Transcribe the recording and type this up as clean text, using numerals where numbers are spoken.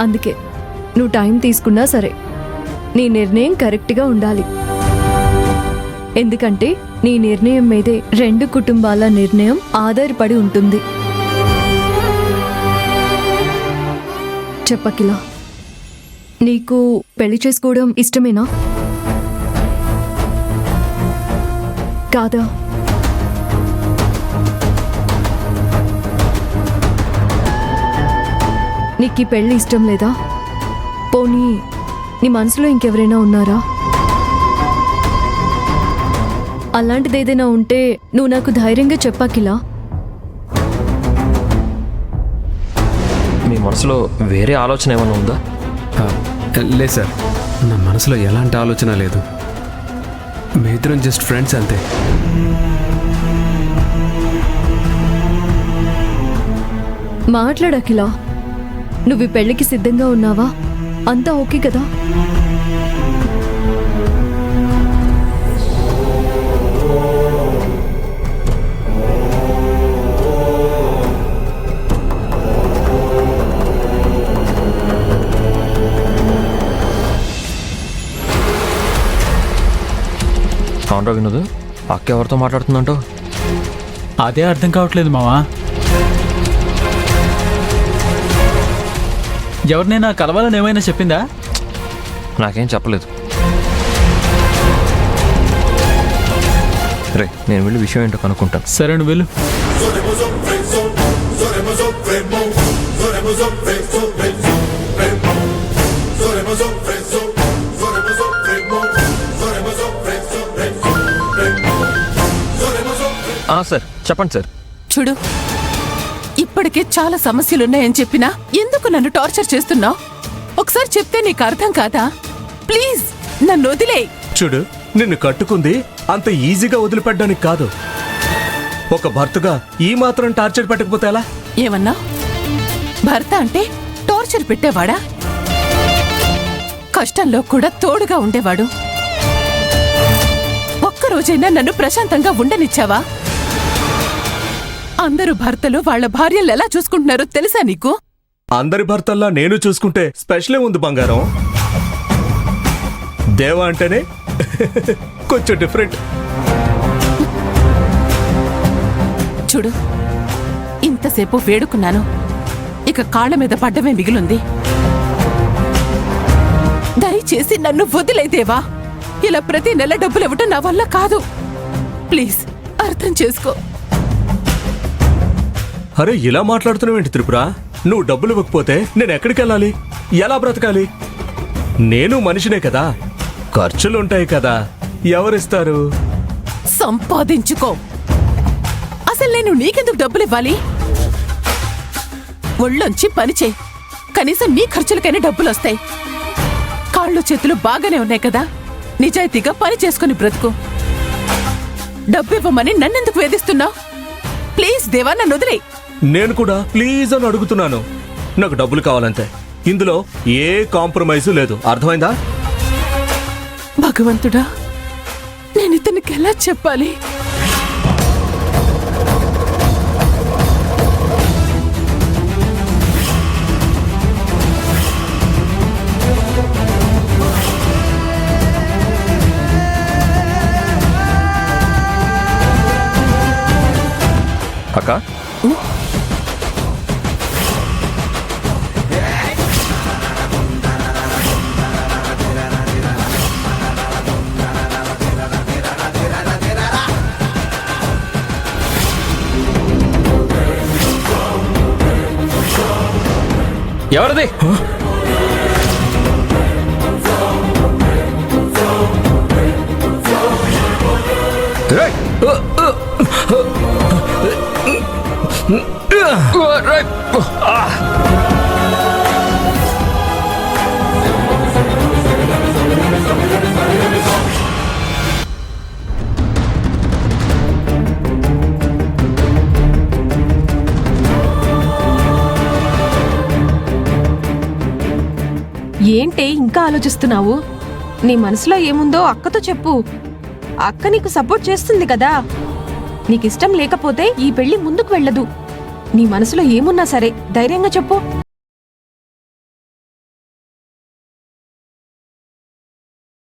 అందుకే నువ్వు టైం తీసుకున్నా సరే నీ నిర్ణయం కరెక్ట్గా ఉండాలి. ఎందుకంటే నీ నిర్ణయం మీదే రెండు కుటుంబాల నిర్ణయం ఆధారపడి ఉంటుంది. చెప్పకిలా, నీకు పెళ్లి చేసుకోవడం ఇష్టమేనా కాదా? నీకు ఈ పెళ్లి ఇష్టం లేదా? పోనీ నీ మనసులో ఇంకెవరైనా ఉన్నారా? అలాంటిదేదైనా ఉంటే నువ్వు నాకు ధైర్యంగా చెప్పకిలా. మీ మనసులో వేరే ఆలోచన ఏమైనా ఉందా? లేదు సార్, నా మనసులో ఎలాంటి ఆలోచన లేదు. మీ ఇద్దరం జస్ట్ ఫ్రెండ్స్ అంతే. మాట్లాడకిలా, నువ్వు ఈ పెళ్లికి సిద్ధంగా ఉన్నావా? అంతా ఓకే కదా? అవునరా వినోద్, అక్క ఎవరితో మాట్లాడుతుందంటో? అదే అర్థం కావట్లేదు మావా. ఎవరినైనా కలవాలని ఏమైనా చెప్పిందా? నాకేం చెప్పలేదు. రే, నేను వెళ్ళి విషయం ఏంటో కనుక్కుంటాను. సరే నువ్వు వెళ్ళు. సార్ చెప్పండి సార్. చూడు, ఇప్పటికే చాలా సమస్యలున్నాయని చెప్పినా ఎందుకు నన్ను టార్చర్ చేస్తున్నావు? ఒకసారి చెప్తే నీకు అర్థం కాదా? ప్లీజ్ నన్ను వదిలే. చూడు, నిన్ను కట్టుకుంది అంత ఈజీగా వదిలిపెట్టడానికి కాదు. ఒక భర్తగా ఈ మాత్రం టార్చర్ పెట్టకపోతే ఎలా? ఏమన్నా? భర్త అంటే టార్చర్ పెట్టేవాడా? కష్టంలో కూడా తోడుగా ఉండేవాడు. ఒక్కరోజైనా నన్ను ప్రశాంతంగా ఉండనిచ్చావా? అందరూ భర్తలు వాళ్ళ భార్యలు ఎలా చూసుకుంటున్నారో తెలుసా నీకు? అందరి భర్తల్లా నేను చూసుకుంటే స్పెషలే ఉంది బంగారం. దేవా అంటేనే కొంచెం డిఫరెంట్. చూడు, ఇంతసేపు వేడుకున్నాను, ఇక కాళ్ళ మీద పడ్డమే మిగిలింది. దయచేసి నన్ను వదిలేదేవా. ఇలా ప్రతి నెల డబ్బులు ఇవ్వటం నా వల్ల కాదు. ప్లీజ్ అర్థం చేసుకో. అరే, ఇలా మాట్లాడుతున్నావేంటి త్రిపుర? నువ్వు డబ్బులు ఇవ్వకపోతే నేను ఎక్కడికి వెళ్ళాలి? ఎలా బ్రతకాలి? నేను మనిషినే కదా, ఖర్చులుంటాయి కదా, ఎవరిస్తారు? సంపాదించుకో. అసలు నేను నీకెందుకు డబ్బులు ఇవ్వాలి? ఒళ్ళొంచి పని చేయి, కనీసం నీ ఖర్చులకైనా డబ్బులు వస్తాయి. కాళ్ళు చేతులు బాగానే ఉన్నాయి కదా, నిజాయితీగా పని చేసుకుని బ్రతుకు. డబ్బు ఇవ్వమని నన్నెందుకు వేధిస్తున్నావు? ప్లీజ్ దేవా, నన్ను వదిలే. నేను కూడా ప్లీజ్ అని అడుగుతున్నాను. నాకు డబ్బులు కావాలంతే. ఇందులో ఏ కాంప్రమైజు లేదు, అర్థమైందా? భగవంతుడా, నేను ఇతనికి ఎలా చెప్పాలి? అక్క, ఎవరిది? ఏంటే ఇంకా ఆలోచిస్తున్నావు? నీ మనసులో ఏముందో అక్కతో చెప్పు. అక్క నీకు సపోర్ట్ చేస్తుంది కదా. నీకిష్టం లేకపోతే ఈ పెళ్లి ముందుకు వెళ్ళదు. నీ మనసులో ఏమున్నా సరే ధైర్యంగా చెప్పు.